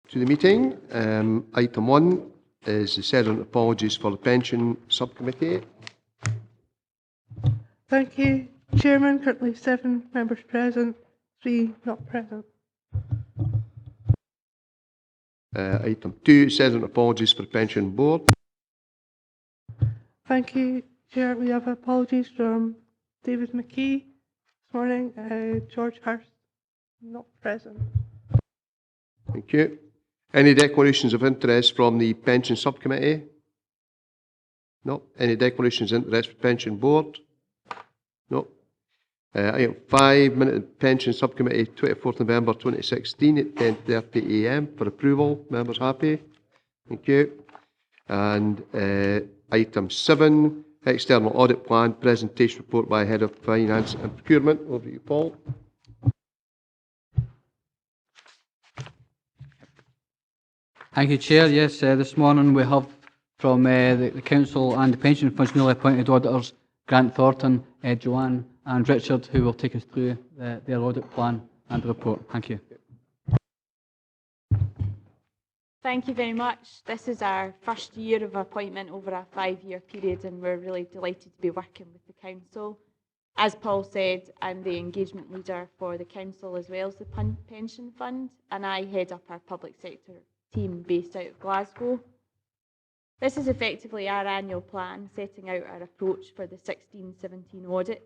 to the meeting. Item 1 is the Sederunt apologies for the pension subcommittee. Thank you, Chairman. Currently 7 members present, 3 not present. Item 2, Sederunt apologies for the pension board. Thank you, Chair. We have apologies from David McKee this morning. George Hurst not present. Thank you. Any declarations of interest from the pension subcommittee? No. Any declarations of interest for pension board? No. Item 5, minute of pension subcommittee, 24th November 2016 at 10:30 AM for approval. Members happy? Thank you. And item 7, external audit plan, presentation report by Head of Finance and Procurement. Over to you, Paul. Thank you, Chair. Yes, this morning we have from the Council and the Pension Fund's newly appointed auditors, Grant Thornton, Joanne and Richard, who will take us through their audit plan and the report. Thank you. Thank you very much. This is our first year of appointment over a 5-year period, and we're really delighted to be working with the Council. As Paul said, I'm the engagement leader for the Council as well as the Pension Fund, and I head up our public sector team based out of Glasgow. This is effectively our annual plan setting out our approach for the 16-17 audit.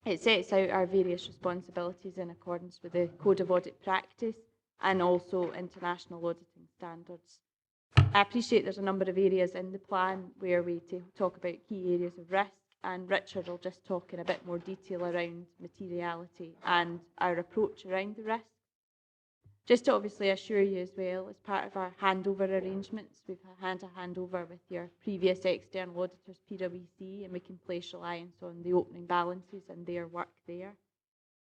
It sets out our various responsibilities in accordance with the Code of Audit Practice and also international auditing standards. I appreciate there's a number of areas in the plan where we talk about key areas of risk, and Richard will just talk in a bit more detail around materiality and our approach around the risk. Just to obviously assure you as well, as part of our handover arrangements, we've had a handover with your previous external auditors, PwC, and we can place reliance on the opening balances and their work there.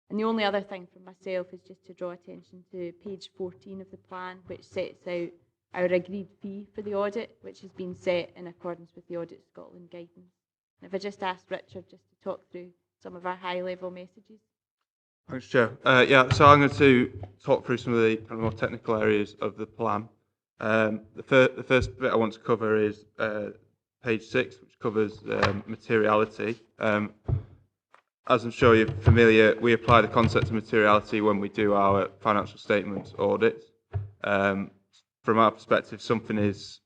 And the only other thing from myself is just to draw attention to page 14 of the plan, which sets out our agreed fee for the audit, which has been set in accordance with the Audit Scotland guidance. And if I just ask Richard just to talk through some of our high-level messages. Thanks, Chair. So I'm going to talk through some of the kind of more technical areas of the plan. The first bit I want to cover is page 6, which covers materiality. As I'm sure you're familiar, we apply the concept of materiality when we do our financial statements audits. From our perspective, something is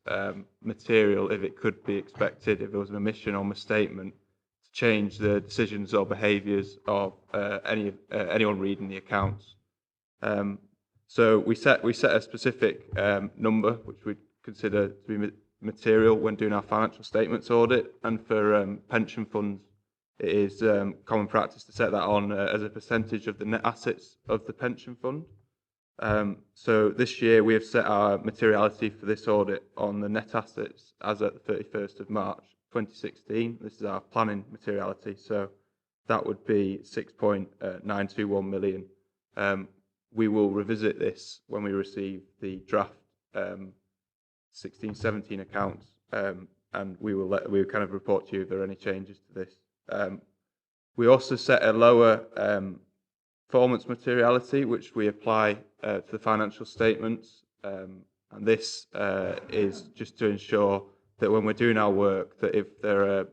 material if it could be expected, if there was an omission or misstatement, to change the decisions or behaviours of anyone reading the accounts. So we set a specific number which we consider to be material when doing our financial statements audit, and for pension funds it is common practice to set that on as a percentage of the net assets of the pension fund. So this year we have set our materiality for this audit on the net assets as at the 31st of March 2016. This is our planning materiality, so that would be 6.921 million. We will revisit this when we receive the draft 16-17 accounts, and we will kind of report to you if there are any changes to this. We also set a lower performance materiality, which we apply to the financial statements, and this is just to ensure that when we're doing our work, that if there are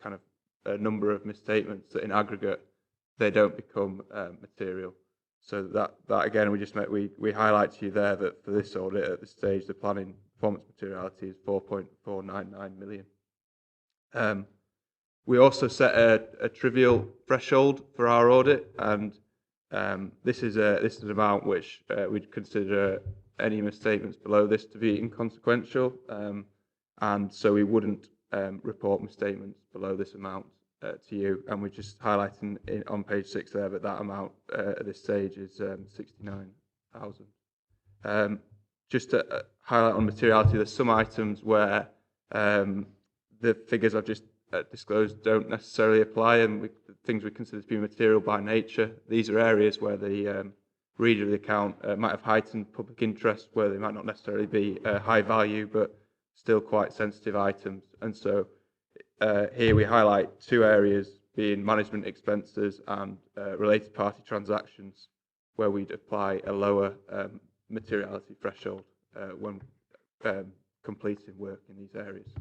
kind of a number of misstatements, that in aggregate they don't become material. So that again, we highlight to you there that for this audit at this stage, the planning performance materiality is 4.499 million. We also set a trivial threshold for our audit, and this is an amount which we'd consider any misstatements below this to be inconsequential, and so we wouldn't report misstatements below this amount to you. And we're just highlighting on page 6 there that amount at this stage is 69,000. Just to highlight on materiality, there's some items where the figures I've just disclosed don't necessarily apply, and things we consider to be material by nature. These are areas where the reader of the account might have heightened public interest, where they might not necessarily be high value, but still quite sensitive items. And so here we highlight 2 areas, being management expenses and related party transactions, where we'd apply a lower materiality threshold when completing work in these areas.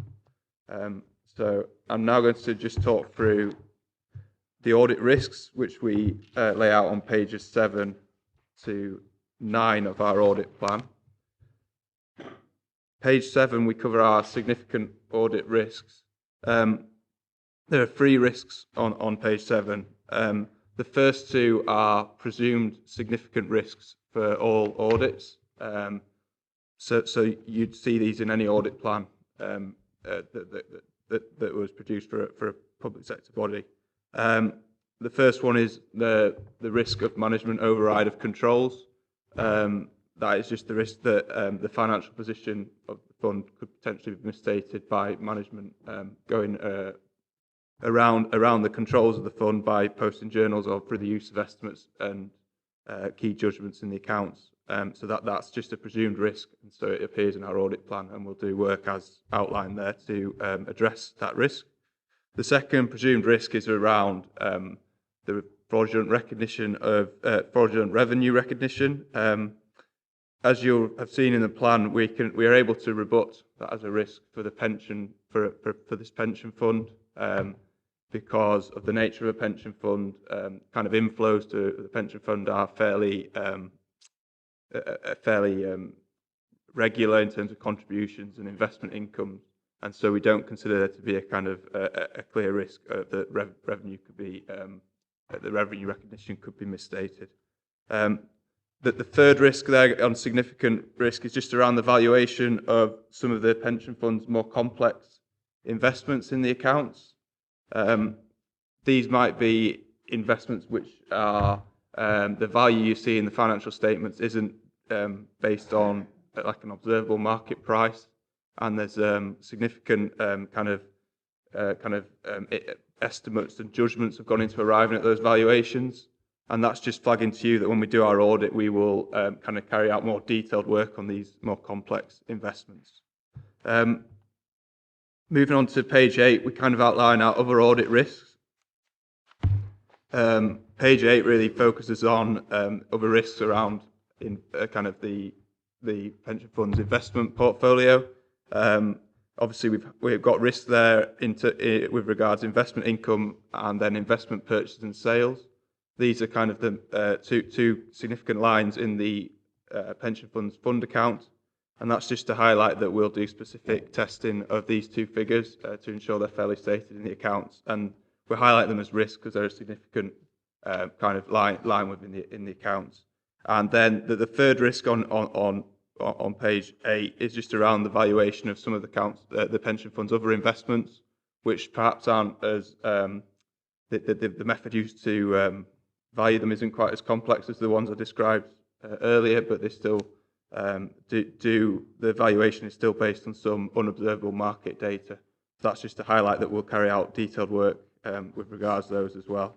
So I'm now going to just talk through the audit risks, which we lay out on pages 7 to 9 of our audit plan. Page 7, we cover our significant audit risks. There are 3 risks on page 7. The first 2 are presumed significant risks for all audits. So you'd see these in any audit plan that was produced for a public sector body. The first one is the risk of management override of controls. That is just the risk that the financial position of the fund could potentially be misstated by management going around the controls of the fund by posting journals or through the use of estimates and key judgments in the accounts. So that's just a presumed risk, and so it appears in our audit plan, and we'll do work as outlined there to address that risk. The second presumed risk is around the fraudulent recognition of fraudulent revenue recognition. As you'll have seen in the plan, we are able to rebut that as a risk for the pension for this pension fund. Because of the nature of a pension fund, kind of inflows to the pension fund are fairly regular in terms of contributions and investment income, and so we don't consider there to be a kind of a clear risk that revenue could be the revenue recognition could be misstated. The third risk there on significant risk is just around the valuation of some of the pension fund's more complex investments in the accounts. These might be investments which are the value you see in the financial statements isn't based on like an observable market price, and there's significant estimates and judgments have gone into arriving at those valuations, and that's just flagging to you that when we do our audit, we will kind of carry out more detailed work on these more complex investments. Moving on to page 8, we kind of outline our other audit risks. Page 8 really focuses on other risks around in kind of the pension fund's investment portfolio. Obviously, we've got risks there with regards to investment income and then investment purchases and sales. These are kind of the two significant lines in the pension fund's fund account. And that's just to highlight that we'll do specific testing of these 2 figures to ensure they're fairly stated in the accounts. And we highlight them as risk because they're a significant kind of line within the accounts. And then the third risk on page 8 is just around the valuation of some of the pension fund's other investments, which perhaps aren't as the method used to value them isn't quite as complex as the ones I described earlier, but they still the valuation is still based on some unobservable market data. So that's just to highlight that we'll carry out detailed work with regards to those as well.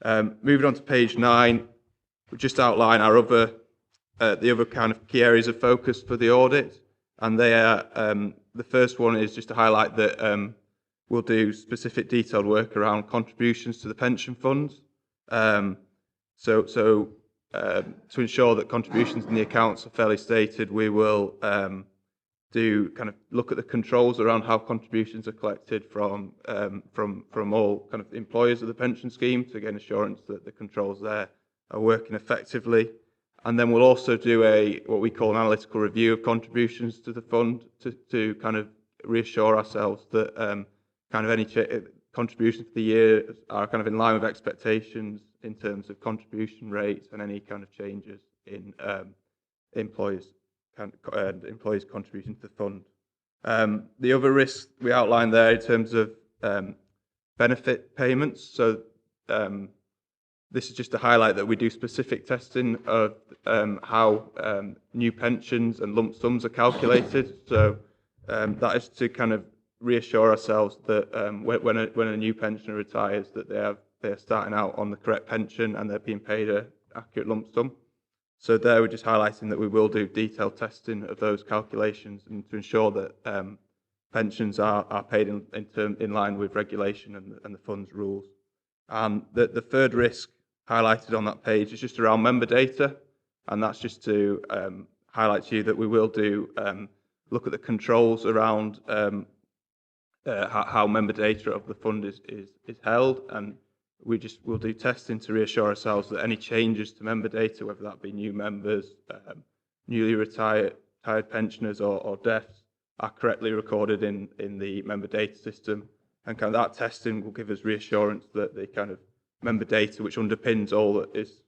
Moving on to page 9, we just outline our the other kind of key areas of focus for the audit, and they are the first one is just to highlight that we'll do specific detailed work around contributions to the pension funds. To ensure that contributions in the accounts are fairly stated, we will look at the controls around how contributions are collected from all kind of employers of the pension scheme to gain assurance that the controls there are working effectively. And then we'll also do what we call an analytical review of contributions to the fund to kind of reassure ourselves that kind of any contributions for the year are kind of in line with expectations in terms of contribution rates and any kind of changes in employees' contribution to the fund. The other risks we outlined there in terms of benefit payments. So this is just to highlight that we do specific testing of how new pensions and lump sums are calculated. So that is to kind of reassure ourselves that when a new pensioner retires, that they're starting out on the correct pension and they're being paid an accurate lump sum. So there we're just highlighting that we will do detailed testing of those calculations and to ensure that pensions are paid in line with regulation and the fund's rules. And the third risk highlighted on that page is just around member data. and that's just to highlight to you that we will do look at the controls around how member data of the fund is held, and we'll do testing to reassure ourselves that any changes to member data, whether that be new members, newly retired pensioners or deaths, are correctly recorded in the member data system. And kind of that testing will give us reassurance that the kind of member data which underpins all that is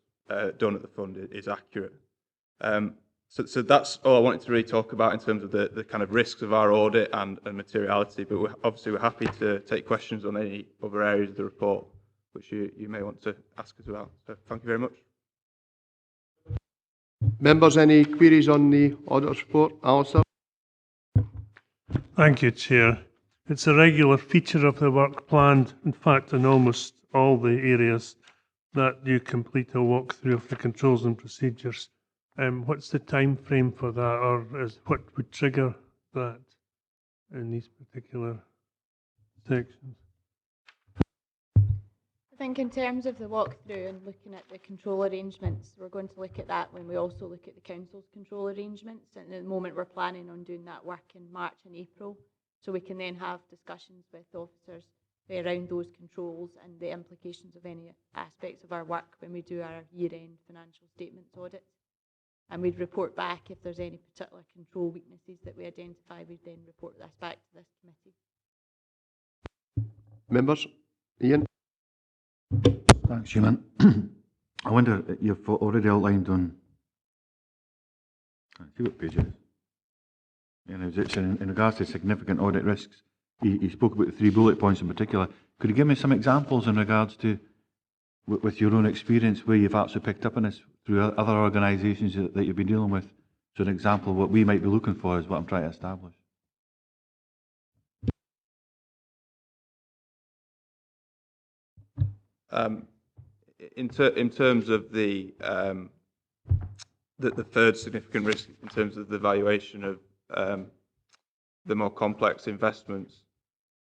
done at the fund is accurate. So that's all I wanted to really talk about in terms of the kind of risks of our audit and materiality, but we're happy to take questions on any other areas of the report which you may want to ask as well. So thank you very much. Members, any queries on the auditor's report? Alistair? Thank you, Chair. It's a regular feature of the work planned, in fact, in almost all the areas, that you complete a walkthrough of the controls and procedures. What's the time frame for that, or what would trigger that in these particular sections? I think in terms of the walkthrough and looking at the control arrangements, we're going to look at that when we also look at the council's control arrangements. And at the moment, we're planning on doing that work in March and April, so we can then have discussions with officers around those controls and the implications of any aspects of our work when we do our year-end financial statements audit. And we'd report back if there's any particular control weaknesses that we identify. We'd then report this back to this committee. Members? Ian? Thanks, Chairman. I wonder, you've already outlined on, can't see what page it is. It's in regards to significant audit risks. You spoke about the 3 bullet points in particular. Could you give me some examples in regards to, with your own experience, where you've actually picked up on this through other organisations that you've been dealing with? So an example of what we might be looking for is what I'm trying to establish. In terms of the third significant risk, in terms of the valuation of the more complex investments,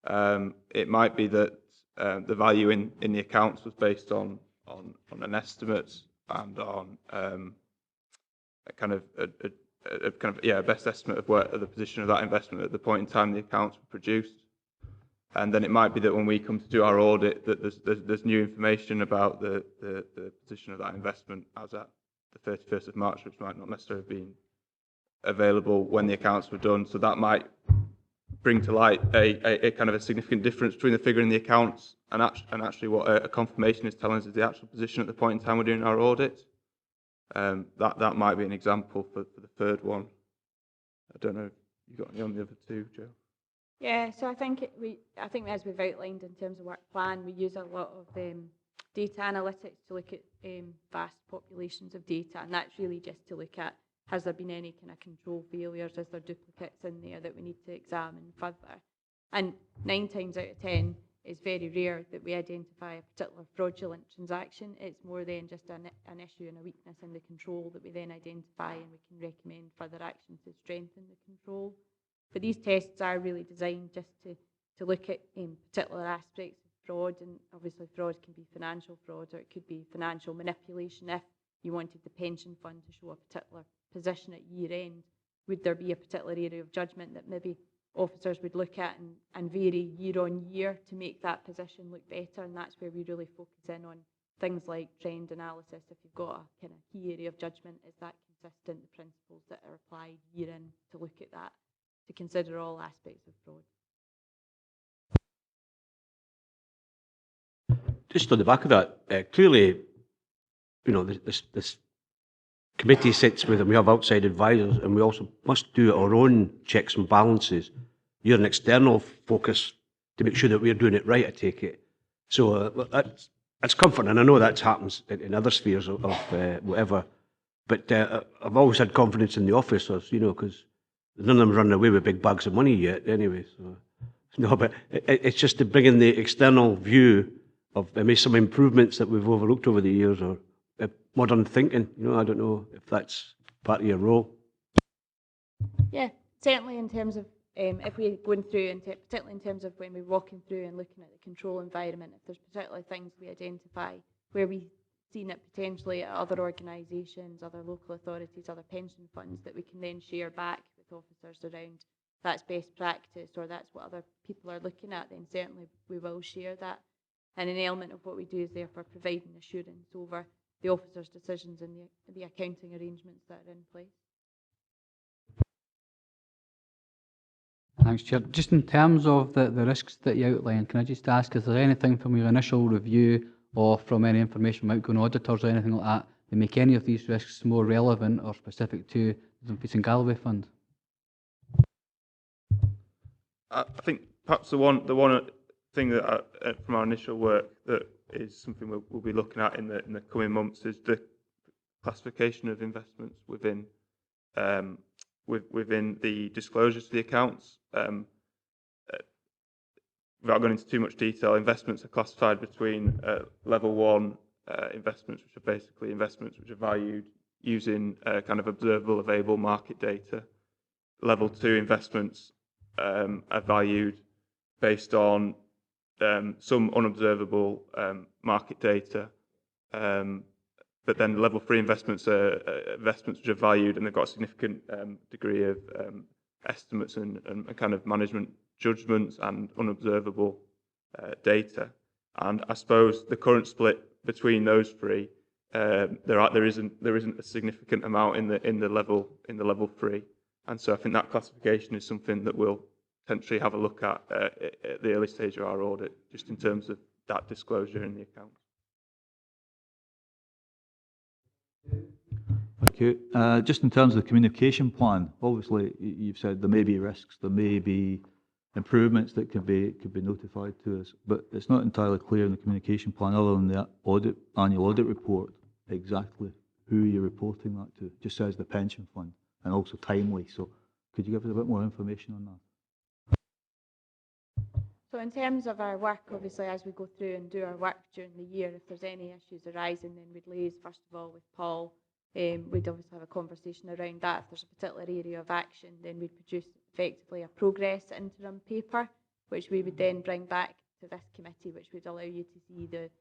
it might be that the value in the accounts was based on an estimate and on a best estimate of the position of that investment at the point in time the accounts were produced. And then it might be that when we come to do our audit, that there's new information about the position of that investment as at the 31st of March, which might not necessarily have been available when the accounts were done. So that might bring to light a kind of a significant difference between the figure in the accounts and actually what a confirmation is telling us is the actual position at the point in time we're doing our audit. That might be an example for the third one. I don't know if you've got any on the other two, Joe. Yeah, so I think as we've outlined in terms of work plan, we use a lot of data analytics to look at vast populations of data, and that's really just to look at, has there been any kind of control failures, is there duplicates in there that we need to examine further. And 9 times out of 10, it's very rare that we identify a particular fraudulent transaction. It's more than just an issue and a weakness in the control that we then identify, and we can recommend further action to strengthen the control. But these tests are really designed just to look at particular aspects of fraud, and obviously fraud can be financial fraud, or it could be financial manipulation. If you wanted the pension fund to show a particular position at year end, would there be a particular area of judgment that maybe officers would look at and vary year on year to make that position look better? And that's where we really focus in on things like trend analysis. If you've got a kind of key area of judgment, is that consistent, the principles that are applied year in, to look at that, to consider all aspects of fraud. Just on the back of that, clearly, this committee sits with, and we have outside advisors, and we also must do our own checks and balances. You're an external focus to make sure that we're doing it right, I take it. So that's comforting, and I know that happens in other spheres of whatever. But I've always had confidence in the officers, because none of them running away with big bags of money yet, anyway. So no, but it's just to bring in the external view of maybe some improvements that we've overlooked over the years, or modern thinking. I don't know if that's part of your role. Yeah, certainly in terms of if we're going through, and particularly in terms of when we're walking through and looking at the control environment, if there's particular things we identify where we seen it potentially at other organisations, other local authorities, other pension funds that we can then share back with officers around that's best practice or that's what other people are looking at, then certainly we will share that. And an element of what we do is therefore providing assurance over the officers' decisions and the accounting arrangements that are in place. Thanks, Chair. Just in terms of the risks that you outlined, can I just ask, is there anything from your initial review or from any information from outgoing auditors or anything like that that make any of these risks more relevant or specific to the Dumfries and Galloway Fund? I think perhaps the one thing that from our initial work that is something we'll be looking at in the coming months is the classification of investments within the disclosures to the accounts. Without going into too much detail, investments are classified between level 1 investments, which are basically investments which are valued using kind of observable available market data. Level 2 investments are valued based on some unobservable market data. But then level 3 investments are investments which are valued and they've got a significant degree of estimates and kind of management judgments and unobservable data. And I suppose the current split between those three, there isn't a significant amount in the level 3. And so I think that classification is something that we'll potentially have a look at the early stage of our audit, just in terms of that disclosure in the accounts. Thank you. Just in terms of the communication plan, obviously you've said there may be risks, there may be improvements that could be notified to us, but it's not entirely clear in the communication plan, other than the annual audit report, exactly who you're reporting that to. It just says the pension fund and also timely. So could you give us a bit more information on that? So in terms of our work, obviously, as we go through and do our work during the year, if there's any issues arising, then we'd liaise first of all with Paul. We'd obviously have a conversation around that. If there's a particular area of action, then we'd produce effectively a progress interim paper, which we would then bring back to this committee, which would allow you to see the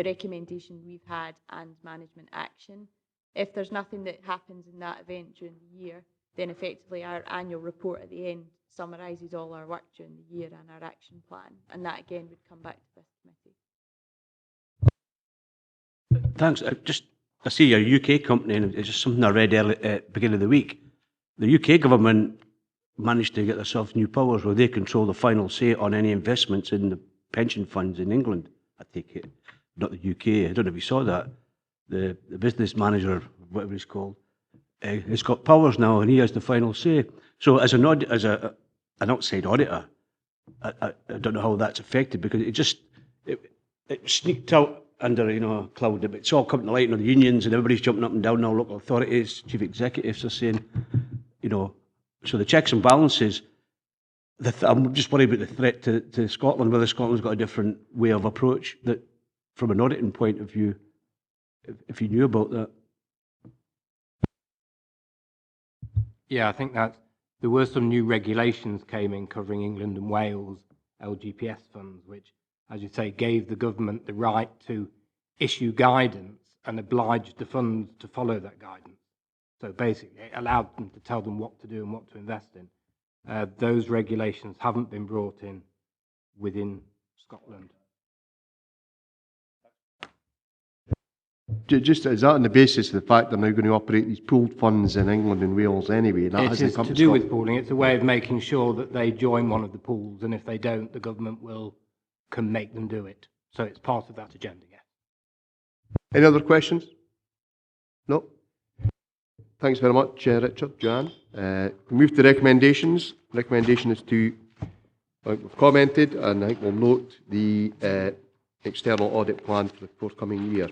recommendation we've had and management action. If there's nothing that happens in that event during the year, then effectively our annual report at the end summarises all our work during the year and our action plan, and that again would come back to this committee. Thanks. I see you're a UK company, and it's just something I read early, beginning of the week. The UK government managed to get themselves new powers where they control the final say on any investments in the pension funds in England, I take it. Not the UK. I don't know if you saw that. The business manager, whatever he's called, has got powers now, and he has the final say. So as an outside auditor, I don't know how that's affected, because it sneaked out under a cloud. It's all coming to light, the unions and everybody's jumping up and down now. Local authorities, chief executives are saying, so the checks and balances. I'm just worried about the threat to Scotland, whether Scotland's got a different way of approach that, from an auditing point of view, if you knew about that. Yeah, I think that there were some new regulations came in covering England and Wales LGPS funds, which, as you say, gave the government the right to issue guidance and obliged the funds to follow that guidance. So basically, it allowed them to tell them what to do and what to invest in. Those regulations haven't been brought in within Scotland. Just is that on the basis of the fact they're now going to operate these pooled funds in England and Wales anyway? That It is to do with pooling. It's a way of making sure that they join one of the pools, and if they don't, the government can make them do it. So it's part of that agenda, yes. Any other questions? No? Thanks very much, Richard, Joanne. We move to recommendations. Recommendation is to, like we've commented, and I think we'll note the external audit plan for the forthcoming year.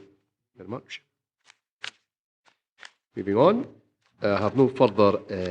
Very much. Moving on, I have no further